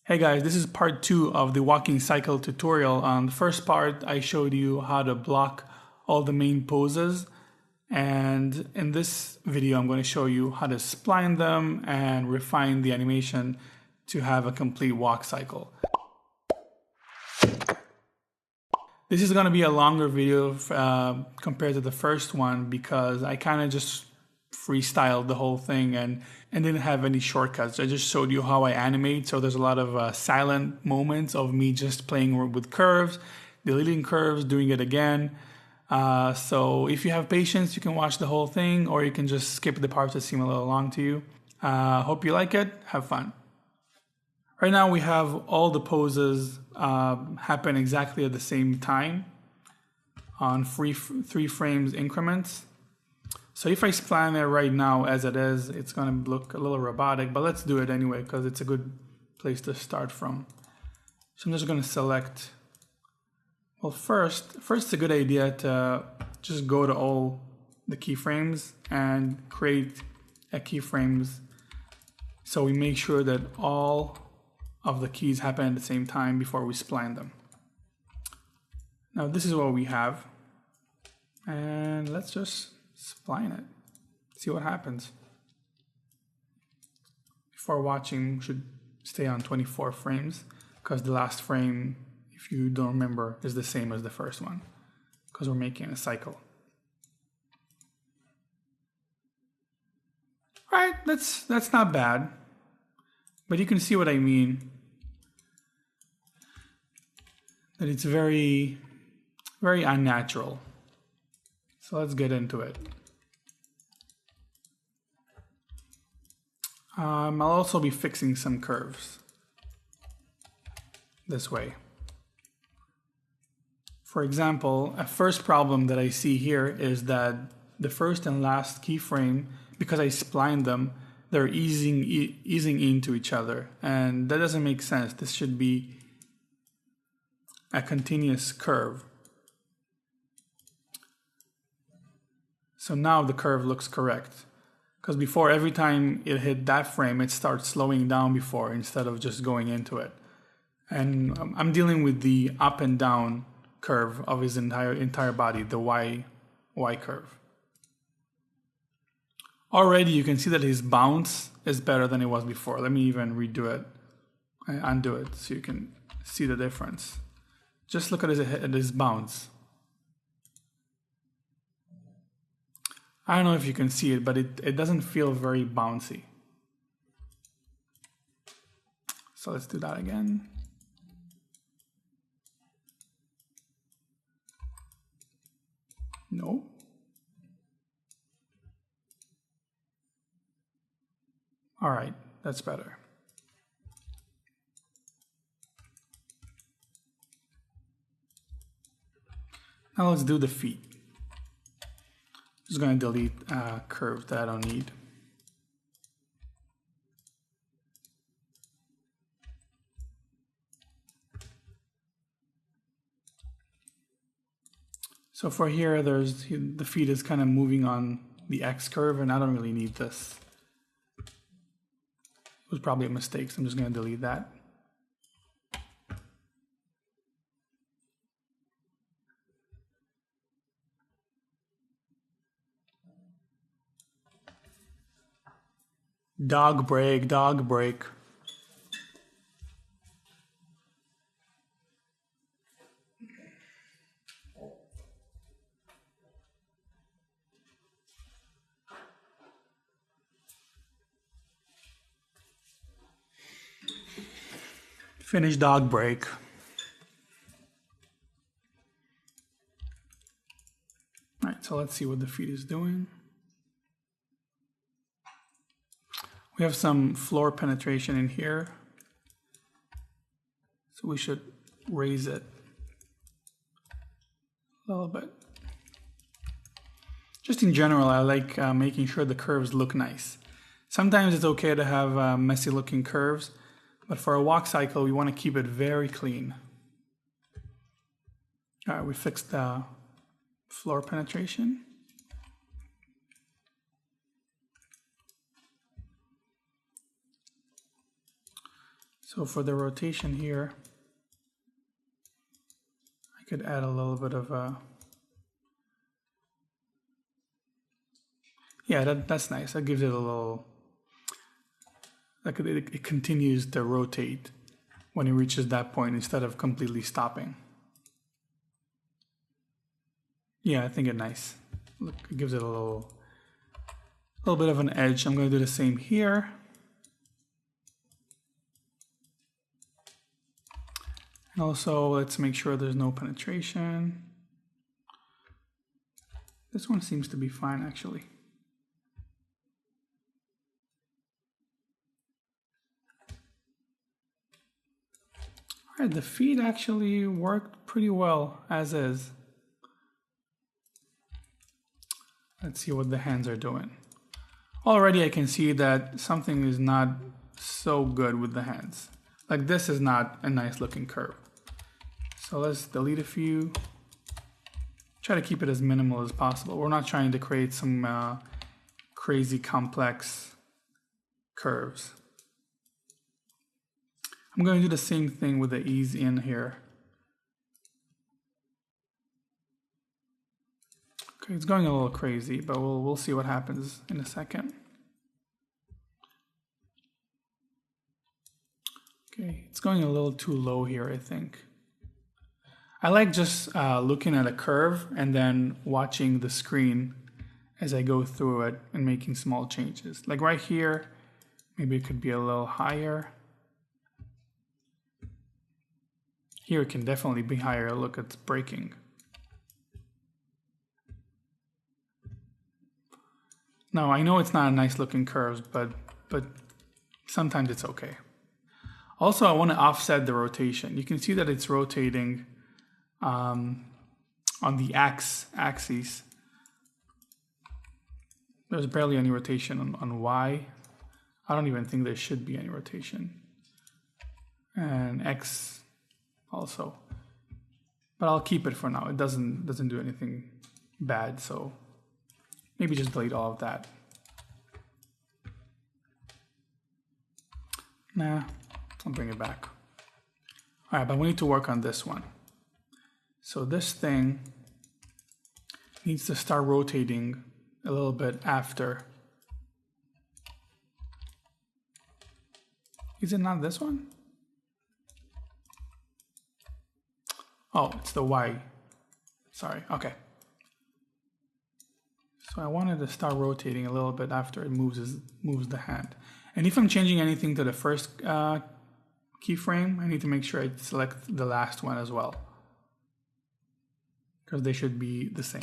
Hey guys, this is part 2 of the walking cycle tutorial. On the first part, I showed you how to block all the main poses. And in this video, I'm going to show you how to spline them and refine the animation to have a complete walk cycle. This is going to be a longer video compared to the first one because I kind of just freestyled the whole thing and didn't have any shortcuts. I just showed you how I animate, so there's a lot of silent moments of me just playing with curves, deleting curves, doing it again. So if you have patience, you can watch the whole thing, or you can just skip the parts that seem a little long to you. Hope you like it. Have fun. Right now we have all the poses happen exactly at the same time on 3 frames increments. So if I spline it right now as it is, it's going to look a little robotic, but let's do it anyway because it's a good place to start from. So I'm just going to select, well, first it's a good idea to just go to all the keyframes and create a keyframes so we make sure that all of the keys happen at the same time before we spline them. Now this is what we have, and let's just spline it, see what happens. Before watching, you should stay on 24 frames because the last frame, if you don't remember, is the same as the first one because we're making a cycle. All right, that's not bad, but you can see what I mean. That it's very, very unnatural. So let's get into it. I'll also be fixing some curves this way. For example, a first problem that I see here is that the first and last keyframe, because I splined them, they're easing into each other, and that doesn't make sense. This should be a continuous curve. So now the curve looks correct. Because before, every time it hit that frame, it starts slowing down before instead of just going into it. And I'm dealing with the up and down curve of his entire body, the Y curve. Already you can see that his bounce is better than it was before. Let me even redo it, undo it, so you can see the difference. Just look at his bounce. I don't know if you can see it, but it doesn't feel very bouncy. So let's do that again. No. All right, that's better. Now let's do the feet. Just going to delete a curve that I don't need. So for here, the feet is kind of moving on the X curve, and I don't really need this. It was probably a mistake, so I'm just going to delete that. Dog break, dog break. Finish dog break. All right, so let's see what the feet is doing. We have some floor penetration in here, so we should raise it a little bit. Just in general, I like making sure the curves look nice. Sometimes it's okay to have messy looking curves, but for a walk cycle, we want to keep it very clean. All right, we fixed the floor penetration. So for the rotation here, I could add a little bit of a, yeah, that's nice. That gives it a little, like it continues to rotate when it reaches that point instead of completely stopping. Yeah, I think it's nice. Look, it gives it a little bit of an edge. I'm going to do the same here. And also, let's make sure there's no penetration. This one seems to be fine, actually. All right, the feet actually worked pretty well as is. Let's see what the hands are doing. Already I can see that something is not so good with the hands. Like this is not a nice looking curve. So let's delete a few. Try to keep it as minimal as possible. We're not trying to create some crazy complex curves. I'm going to do the same thing with the ease in here. Okay, it's going a little crazy, but we'll see what happens in a second. Okay, it's going a little too low here, I think. I like just looking at a curve and then watching the screen as I go through it and making small changes. Like right here, maybe it could be a little higher. Here it can definitely be higher. Look, it's breaking. Now, I know it's not a nice looking curves, but sometimes it's okay. Also, I want to offset the rotation. You can see that it's rotating on the axis. There's barely any rotation on Y. I don't even think there should be any rotation. And X also. But I'll keep it for now. It doesn't do anything bad, so maybe just delete all of that. Nah, I'll bring it back. All right, but we need to work on this one. So this thing needs to start rotating a little bit after. Is it not this one? Oh, it's the Y. Sorry, okay. So I wanted to start rotating a little bit after it moves the hand. And if I'm changing anything to the first keyframe, I need to make sure I select the last one as well, because they should be the same.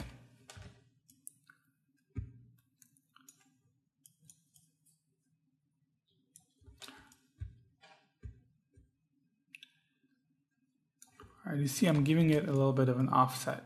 All right, you see I'm giving it a little bit of an offset.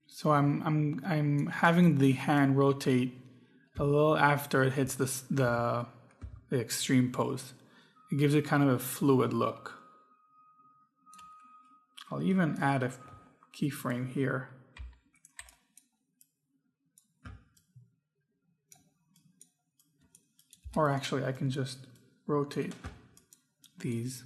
So I'm having the hand rotate a little after it hits the extreme pose. It gives it kind of a fluid look. I'll even add a keyframe here. Or actually, I can just rotate these.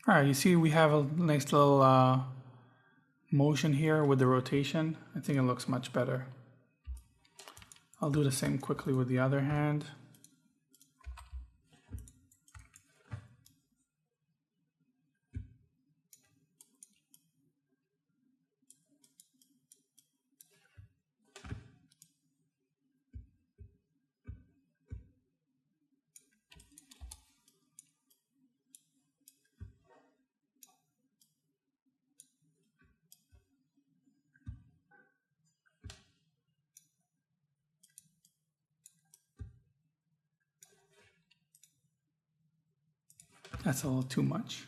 All right, you see we have a nice little motion here with the rotation. I think it looks much better. I'll do the same quickly with the other hand. That's a little too much.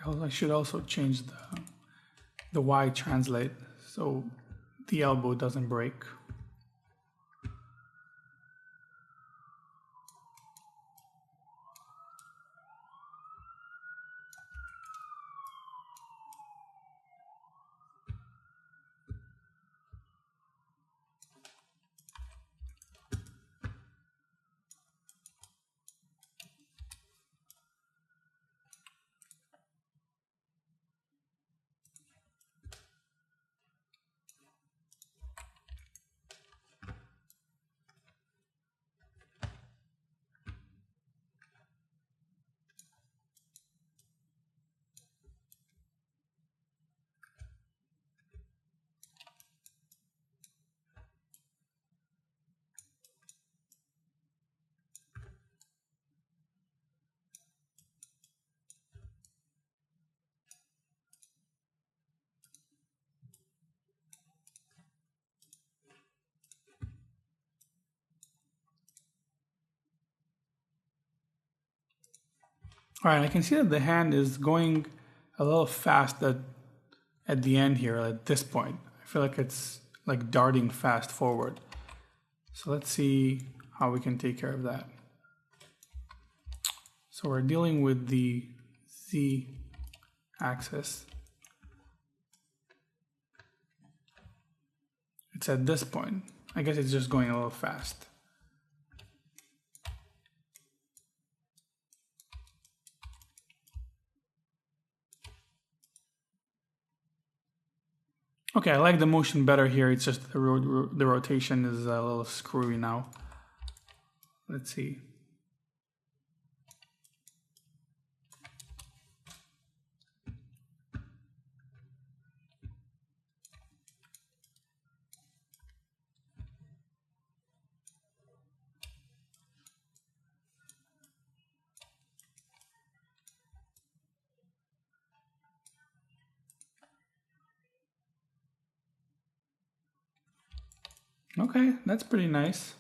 I should also change the Y translate so the elbow doesn't break. All right, I can see that the hand is going a little fast at the end here, at this point. I feel like it's like darting fast forward. So let's see how we can take care of that. So we're dealing with the Z axis. It's at this point. I guess it's just going a little fast. Okay, I like the motion better here. It's just the rotation is a little screwy now. Let's see. Okay, that's pretty nice.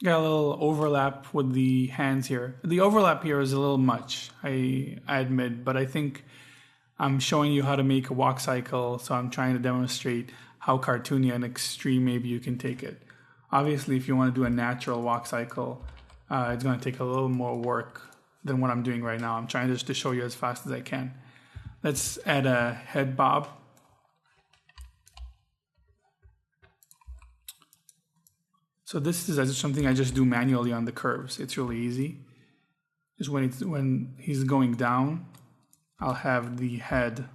Got a little overlap with the hands here. The overlap here is a little much, I admit, but I think I'm showing you how to make a walk cycle, so I'm trying to demonstrate how cartoony and extreme maybe you can take it. Obviously, if you want to do a natural walk cycle, it's going to take a little more work than what I'm doing right now. I'm trying just to show you as fast as I can. Let's add a head bob. So this is something I just do manually on the curves. It's really easy. Just when he's going down, I'll have the head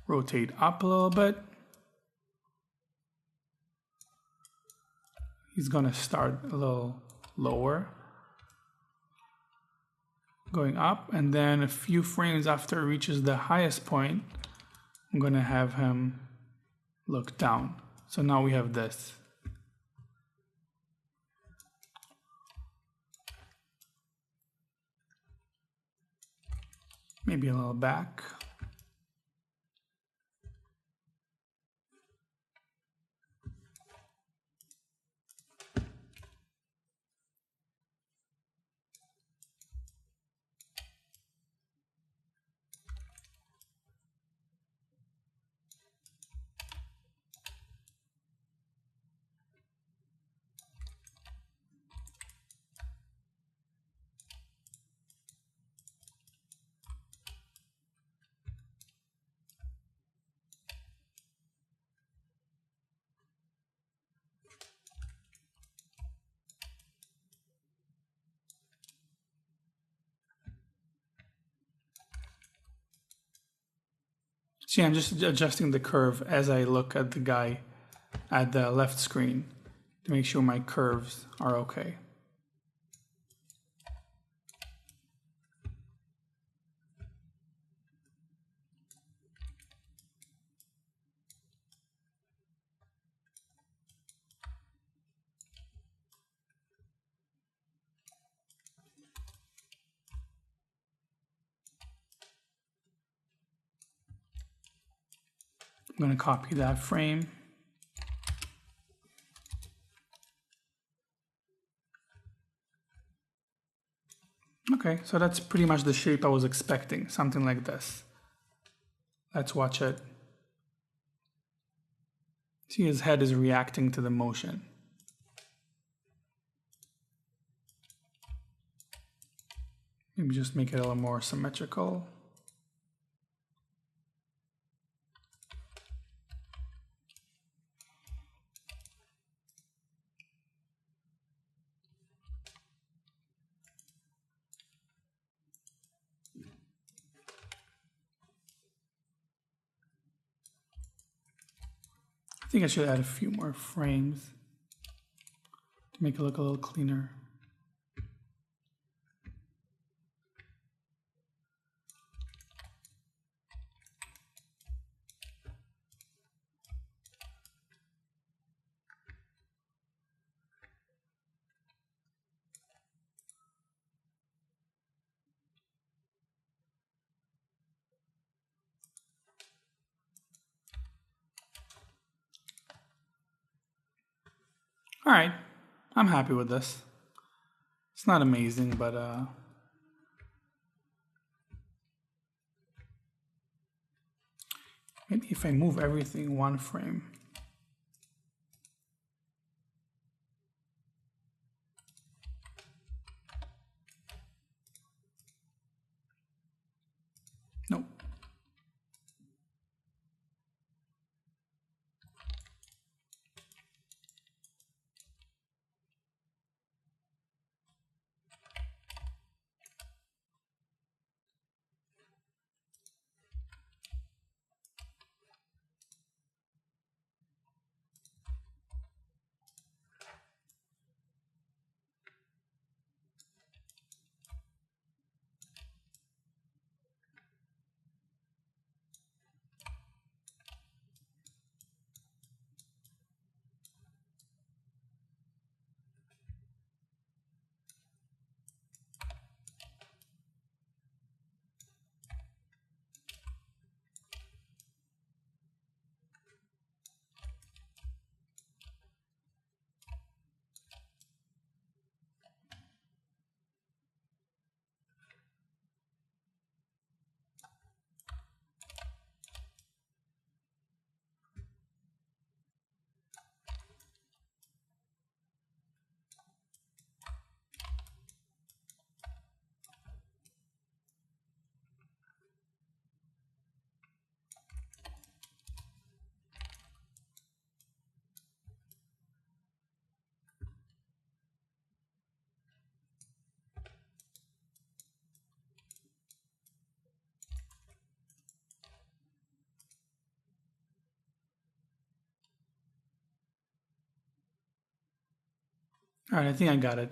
rotate up a little bit. He's gonna start a little lower, going up, and then a few frames after it reaches the highest point, I'm gonna have him look down. So now we have this. Maybe a little back. See, I'm just adjusting the curve as I look at the guy at the left screen to make sure my curves are okay. I'm going to copy that frame. Okay, so that's pretty much the shape I was expecting, something like this. Let's watch it. See, his head is reacting to the motion. Maybe just make it a little more symmetrical. I think I should add a few more frames to make it look a little cleaner. All right, I'm happy with this. It's not amazing, but maybe if I move everything one frame. Nope. All right, I think I got it.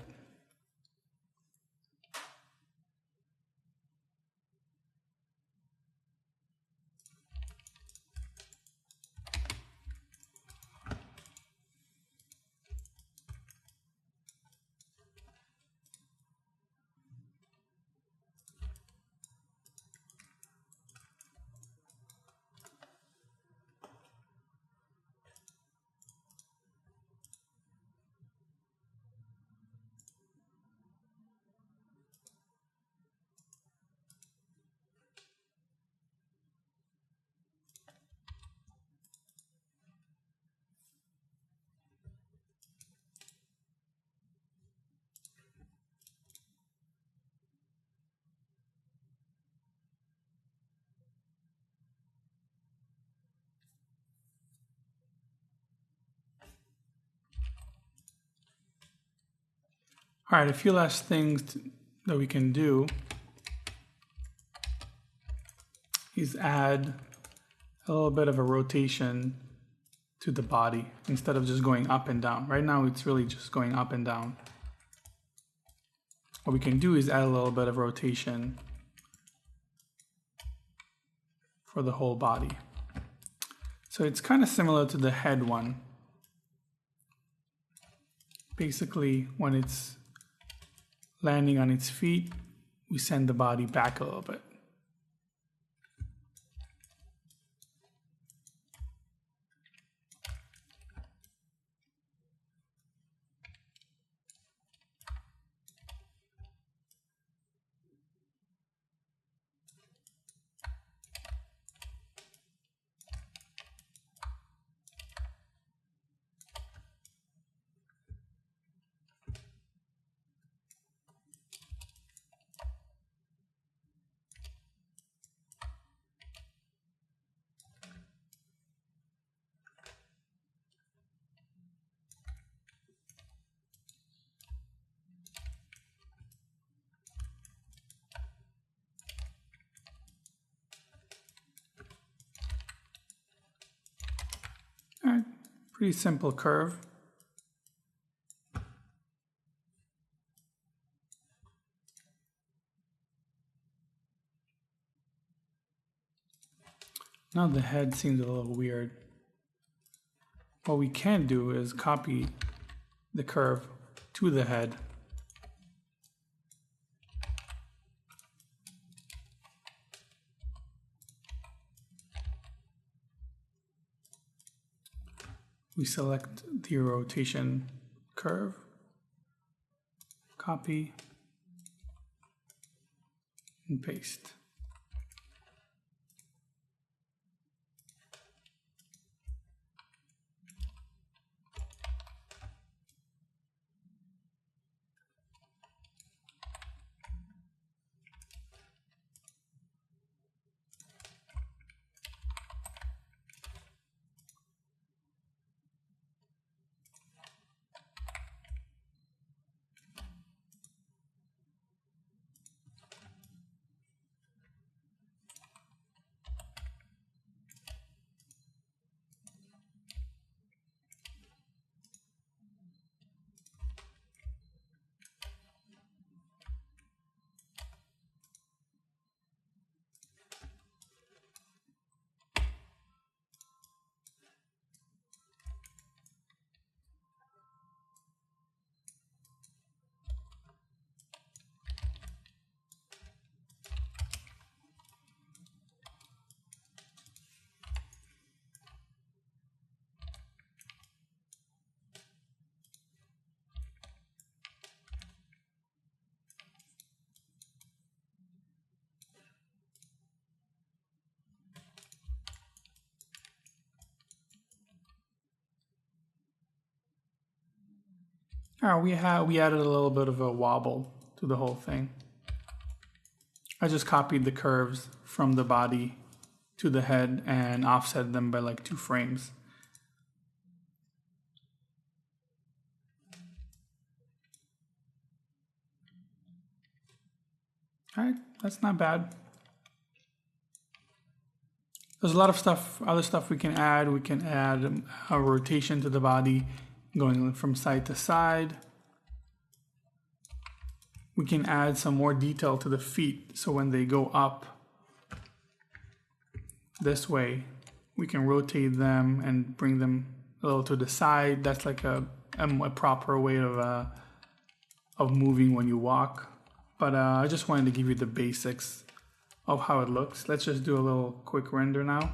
All right, a few last things that we can do is add a little bit of a rotation to the body instead of just going up and down. Right now, it's really just going up and down. What we can do is add a little bit of rotation for the whole body. So it's kind of similar to the head one. Basically, when it's landing on its feet, we send the body back a little bit. Pretty simple curve. Now the head seems a little weird. What we can do is copy the curve to the head. We select the rotation curve, copy, and paste. We added a little bit of a wobble to the whole thing. I just copied the curves from the body to the head and offset them by like 2 frames. All right, that's not bad. There's a lot of stuff, other stuff we can add. We can add a rotation to the body, going from side to side. We can add some more detail to the feet, so when they go up this way, we can rotate them and bring them a little to the side. That's like a proper way of moving when you walk. But I just wanted to give you the basics of how it looks. Let's just do a little quick render now.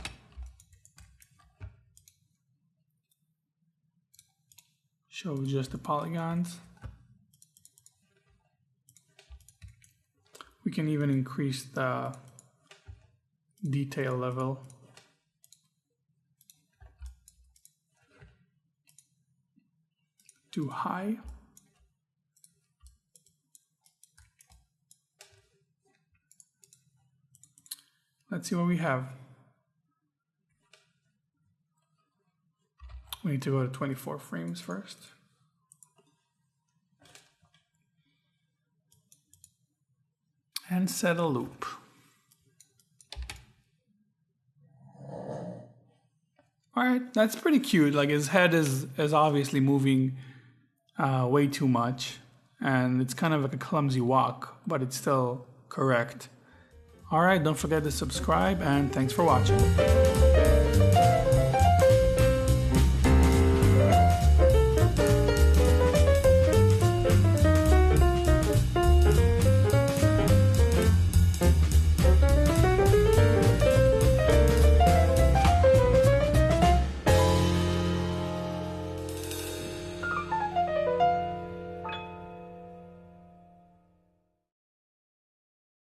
Show just the polygons. We can even increase the detail level. To high. Let's see what we have. We need to go to 24 frames first. And set a loop. All right, that's pretty cute. Like his head is obviously moving way too much, and it's kind of like a clumsy walk, but it's still correct. All right, don't forget to subscribe, and thanks for watching.